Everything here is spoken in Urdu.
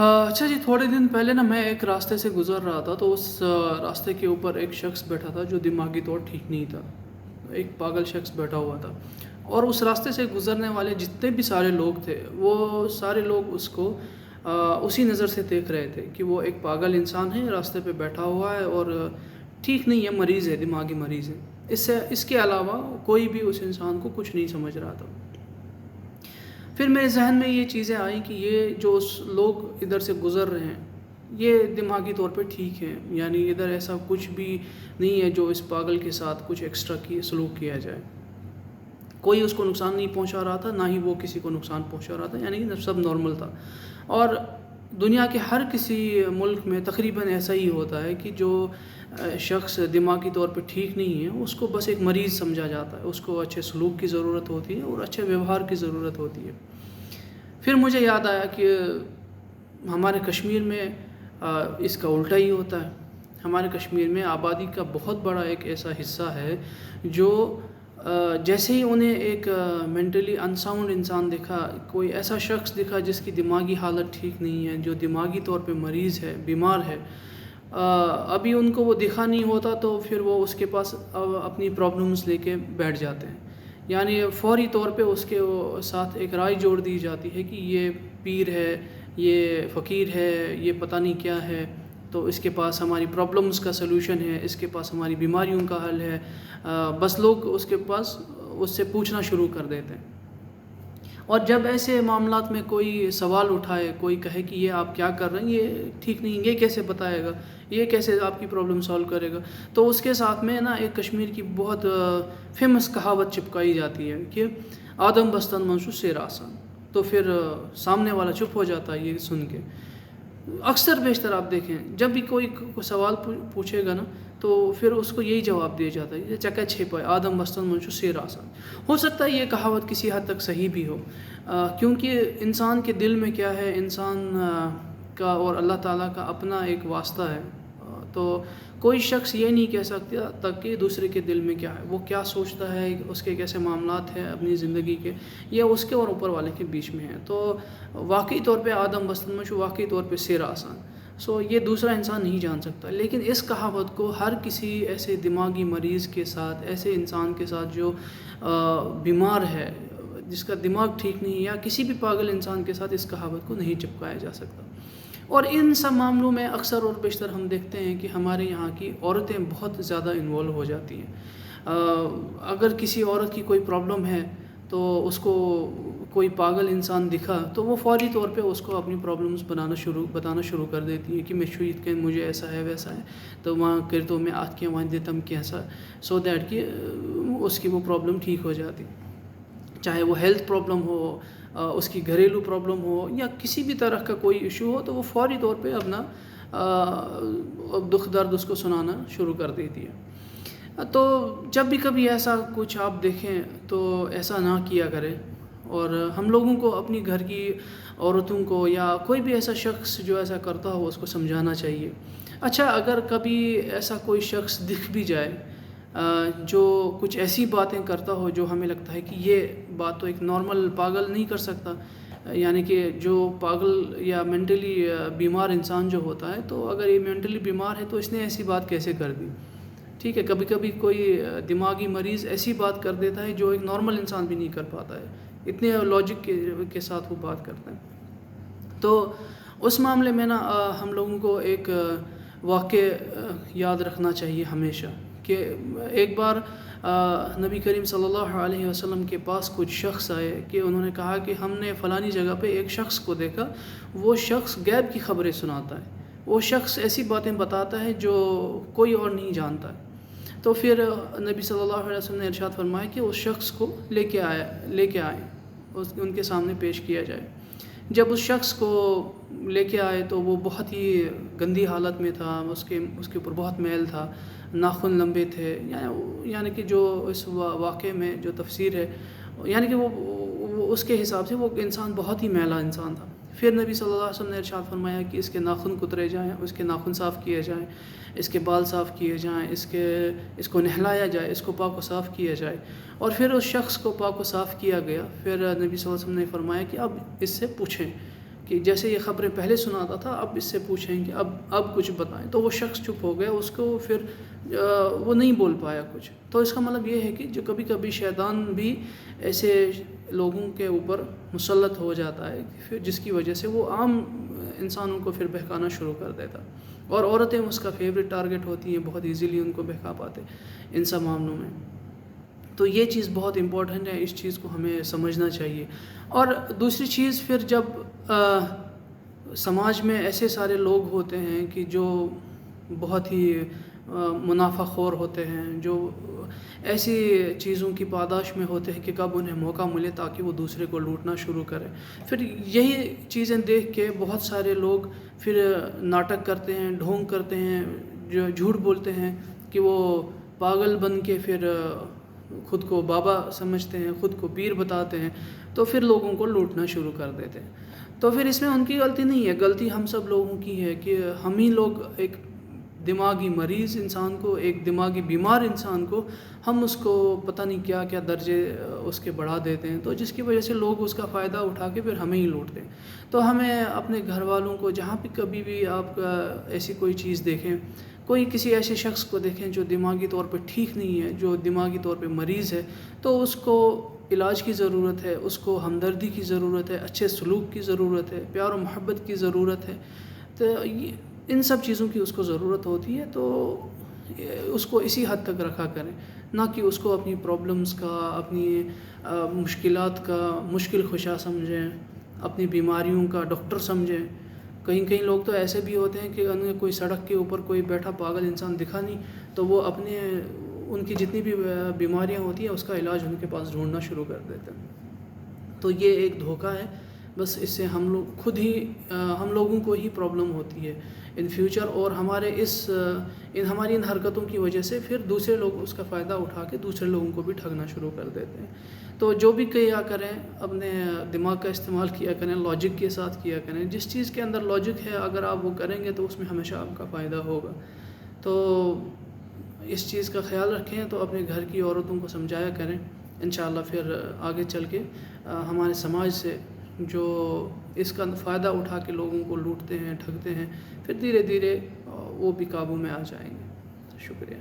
اچھا جی، تھوڑے دن پہلے نا میں ایک راستے سے گزر رہا تھا، تو اس راستے کے اوپر ایک شخص بیٹھا تھا جو دماغی طور ٹھیک نہیں تھا۔ ایک پاگل شخص بیٹھا ہوا تھا، اور اس راستے سے گزرنے والے جتنے بھی سارے لوگ تھے، وہ سارے لوگ اس کو اسی نظر سے دیکھ رہے تھے کہ وہ ایک پاگل انسان ہے، راستے پہ بیٹھا ہوا ہے اور ٹھیک نہیں ہے، مریض ہے، دماغی مریض ہے۔ اس کے علاوہ کوئی بھی اس انسان کو کچھ نہیں سمجھ رہا تھا۔ پھر میرے ذہن میں یہ چیزیں آئیں کہ یہ جو لوگ ادھر سے گزر رہے ہیں، یہ دماغی طور پہ ٹھیک ہے، یعنی ادھر ایسا کچھ بھی نہیں ہے جو اس پاگل کے ساتھ کچھ ایکسٹرا سلوک کیا جائے۔ کوئی اس کو نقصان نہیں پہنچا رہا تھا، نہ ہی وہ کسی کو نقصان پہنچا رہا تھا، یعنی سب نارمل تھا۔ اور دنیا کے ہر کسی ملک میں تقریباً ایسا ہی ہوتا ہے کہ جو شخص دماغی طور پہ ٹھیک نہیں ہے، اس کو بس ایک مریض سمجھا جاتا ہے، اس کو اچھے سلوک کی ضرورت ہوتی ہے اور اچھے ویوہار کی ضرورت ہوتی ہے۔ پھر مجھے یاد آیا کہ ہمارے کشمیر میں اس کا الٹا ہی ہوتا ہے۔ ہمارے کشمیر میں آبادی کا بہت بڑا ایک ایسا حصہ ہے جو جیسے ہی انہیں ایک مینٹلی انساؤنڈ انسان دکھا، کوئی ایسا شخص دکھا جس کی دماغی حالت ٹھیک نہیں ہے، جو دماغی طور پہ مریض ہے، بیمار ہے، ابھی ان کو وہ دکھا نہیں ہوتا تو پھر وہ اس کے پاس اپنی پرابلمز لے کے بیٹھ جاتے ہیں۔ یعنی فوری طور پہ اس کے ساتھ ایک رائے جوڑ دی جاتی ہے کہ یہ پیر ہے، یہ فقیر ہے، یہ پتہ نہیں کیا ہے، تو اس کے پاس ہماری پرابلمز کا سلوشن ہے، اس کے پاس ہماری بیماریوں کا حل ہے۔ بس لوگ اس کے پاس اس سے پوچھنا شروع کر دیتے ہیں، اور جب ایسے معاملات میں کوئی سوال اٹھائے، کوئی کہے کہ یہ آپ کیا کر رہے ہیں، یہ ٹھیک نہیں، یہ کیسے بتائے گا، یہ کیسے آپ کی پرابلم سالو کرے گا، تو اس کے ساتھ میں نا ایک کشمیر کی بہت فیمس کہاوت چپکائی جاتی ہے کہ آدم بستن منشو سیر آسان۔ تو پھر سامنے والا چپ ہو جاتا ہے یہ سن کے۔ اکثر بیشتر آپ دیکھیں، جب بھی کوئی سوال پوچھے گا نا تو پھر اس کو یہی جواب دیا جاتا ہے، یہ چکا چھپا ہے، آدم بستن منشو سیر آسان۔ ہو سکتا ہے یہ کہاوت کسی حد تک صحیح بھی ہو، کیونکہ انسان کے دل میں کیا ہے، انسان کا اور اللہ تعالیٰ کا اپنا ایک واسطہ ہے، تو کوئی شخص یہ نہیں کہہ سکتا تک کہ دوسرے کے دل میں کیا ہے، وہ کیا سوچتا ہے، اس کے کیسے معاملات ہیں اپنی زندگی کے، یہ اس کے اور اوپر والے کے بیچ میں ہے۔ تو واقعی طور پہ آدم بستن منشو، واقعی طور پہ سیر آسان، یہ دوسرا انسان نہیں جان سکتا۔ لیکن اس کہاوت کو ہر کسی ایسے دماغی مریض کے ساتھ، ایسے انسان کے ساتھ جو بیمار ہے، جس کا دماغ ٹھیک نہیں ہے، یا کسی بھی پاگل انسان کے ساتھ اس کہاوت کو نہیں چپکایا جا سکتا۔ اور ان سب معاملوں میں اکثر اور بیشتر ہم دیکھتے ہیں کہ ہمارے یہاں کی عورتیں بہت زیادہ انوالو ہو جاتی ہیں۔ اگر کسی عورت کی کوئی پرابلم ہے تو اس کو کوئی پاگل انسان دکھا تو وہ فوری طور پہ اس کو اپنی پرابلمز بتانا شروع کر دیتی ہے کہ میں شوید کہ مجھے ایسا ہے ویسا ہے، تو وہاں کر تو میں آت کے وہاں دیتا ہوں کیسا، سو دیٹ کہ اس کی وہ پرابلم ٹھیک ہو جاتی، چاہے وہ ہیلتھ پرابلم ہو، اس کی گھریلو پرابلم ہو، یا کسی بھی طرح کا کوئی ایشو ہو، تو وہ فوری طور پہ اپنا دکھ درد اس کو سنانا شروع کر دیتی ہے۔ تو جب بھی کبھی ایسا کچھ آپ دیکھیں تو ایسا نہ کیا کرے، اور ہم لوگوں کو اپنی گھر کی عورتوں کو یا کوئی بھی ایسا شخص جو ایسا کرتا ہو اس کو سمجھانا چاہیے۔ اچھا، اگر کبھی ایسا کوئی شخص دکھ بھی جائے جو کچھ ایسی باتیں کرتا ہو جو ہمیں لگتا ہے کہ یہ بات تو ایک نارمل پاگل نہیں کر سکتا، یعنی کہ جو پاگل یا مینٹلی بیمار انسان جو ہوتا ہے، تو اگر یہ مینٹلی بیمار ہے تو اس نے ایسی بات کیسے کر دی، ٹھیک ہے، کبھی کبھی کوئی دماغی مریض ایسی بات کر دیتا ہے جو ایک نارمل انسان بھی نہیں کر پاتا ہے، اتنے لاجک کے ساتھ وہ بات کرتا ہے۔ تو اس معاملے میں نا ہم لوگوں کو ایک واقعہ یاد رکھنا چاہیے ہمیشہ، کہ ایک بار نبی کریم صلی اللہ علیہ وسلم کے پاس کچھ شخص آئے کہ انہوں نے کہا کہ ہم نے فلانی جگہ پہ ایک شخص کو دیکھا، وہ شخص غیب کی خبریں سناتا ہے، وہ شخص ایسی باتیں بتاتا ہے جو کوئی اور نہیں جانتا ہے۔ تو پھر نبی صلی اللہ علیہ وسلم نے ارشاد فرمایا کہ اس شخص کو لے کے آئیں، ان کے سامنے پیش کیا جائے۔ جب اس شخص کو لے کے آئے تو وہ بہت ہی گندی حالت میں تھا، اس کے اوپر بہت میل تھا، ناخن لمبے تھے، یعنی کہ جو اس واقعے میں جو تفسیر ہے، یعنی کہ وہ اس کے حساب سے وہ انسان بہت ہی میلا انسان تھا۔ پھر نبی صلی اللہ علیہ وسلم نے ارشاد فرمایا کہ اس کے ناخن کترے جائیں، اس کے ناخن صاف کیے جائیں، اس کے بال صاف کیے جائیں، اس کو نہلایا جائے، اس کو پاک و صاف کیا جائے، اور پھر اس شخص کو پاک و صاف کیا گیا۔ پھر نبی صلی اللہ علیہ وسلم نے فرمایا کہ اب اس سے پوچھیں کہ جیسے یہ خبریں پہلے سناتا تھا اب اس سے پوچھیں کہ اب کچھ بتائیں، تو وہ شخص چپ ہو گیا، اس کو پھر وہ نہیں بول پایا کچھ. تو اس کا مطلب یہ ہے کہ جو کبھی کبھی شیطان بھی ایسے لوگوں کے اوپر مسلط ہو جاتا ہے پھر جس کی وجہ سے وہ عام انسانوں کو پھر بہکانا شروع کر دیتا، اور عورتیں اس کا فیوریٹ ٹارگٹ ہوتی ہیں، بہت ایزیلی ان کو بہکا پاتے ان سب معاملوں میں. تو یہ چیز بہت امپورٹنٹ ہے، اس چیز کو ہمیں سمجھنا چاہیے. اور دوسری چیز پھر جب سماج میں ایسے سارے لوگ ہوتے ہیں کہ جو بہت ہی منافع خور ہوتے ہیں، جو ایسی چیزوں کی پاداش میں ہوتے ہیں کہ کب انہیں موقع ملے تاکہ وہ دوسرے کو لوٹنا شروع کرے، پھر یہی چیزیں دیکھ کے بہت سارے لوگ پھر ناٹک کرتے ہیں، ڈھونگ کرتے ہیں، جو جھوٹ بولتے ہیں کہ وہ پاگل بن کے پھر خود کو بابا سمجھتے ہیں، خود کو پیر بتاتے ہیں، تو پھر لوگوں کو لوٹنا شروع کر دیتے ہیں. تو پھر اس میں ان کی غلطی نہیں ہے، غلطی ہم سب لوگوں کی ہے کہ ہم ہی لوگ ایک دماغی مریض انسان کو، ایک دماغی بیمار انسان کو ہم اس کو پتہ نہیں کیا کیا درجے اس کے بڑھا دیتے ہیں، تو جس کی وجہ سے لوگ اس کا فائدہ اٹھا کے پھر ہمیں ہی لوٹتے ہیں. تو ہمیں اپنے گھر والوں کو جہاں بھی کبھی بھی آپ ایسی کوئی چیز دیکھیں، کوئی کسی ایسے شخص کو دیکھیں جو دماغی طور پہ ٹھیک نہیں ہے، جو دماغی طور پہ مریض ہے، تو اس کو علاج کی ضرورت ہے، اس کو ہمدردی کی ضرورت ہے، اچھے سلوک کی ضرورت ہے، پیار و محبت کی ضرورت ہے. تو ان سب چیزوں کی اس کو ضرورت ہوتی ہے. تو اس کو اسی حد تک رکھا کریں، نہ کہ اس کو اپنی پرابلمز کا، اپنی مشکلات کا مشکل خشا سمجھیں، اپنی بیماریوں کا ڈاکٹر سمجھیں. کئی لوگ تو ایسے بھی ہوتے ہیں کہ انہیں کوئی سڑک کے اوپر کوئی بیٹھا پاگل انسان دکھا نہیں تو وہ ان کی جتنی بھی بیماریاں ہوتی ہیں اس کا علاج ان کے پاس ڈھونڈنا شروع کر دیتے ہیں. تو یہ ایک دھوکہ ہے، بس اس سے ہم لوگ خود ہی ہم لوگوں کو ہی پرابلم ہوتی ہے ان فیوچر، اور ہماری ان حرکتوں کی وجہ سے پھر دوسرے لوگ اس کا فائدہ اٹھا کے دوسرے لوگوں کو بھی ٹھگنا شروع کر دیتے ہیں. تو جو بھی کیا کریں اپنے دماغ کا استعمال کیا کریں، لاجک کے ساتھ کیا کریں. جس چیز کے اندر لاجک ہے اگر آپ وہ کریں گے تو اس میں ہمیشہ آپ کا فائدہ ہوگا. تو اس چیز کا خیال رکھیں، تو اپنے گھر کی عورتوں کو سمجھایا کریں. انشاءاللہ پھر آگے چل کے ہمارے سماج سے جو اس کا فائدہ اٹھا کے لوگوں کو لوٹتے ہیں، ٹھگتے ہیں، پھر دھیرے دھیرے وہ بھی قابو میں آ جائیں گے. شکریہ.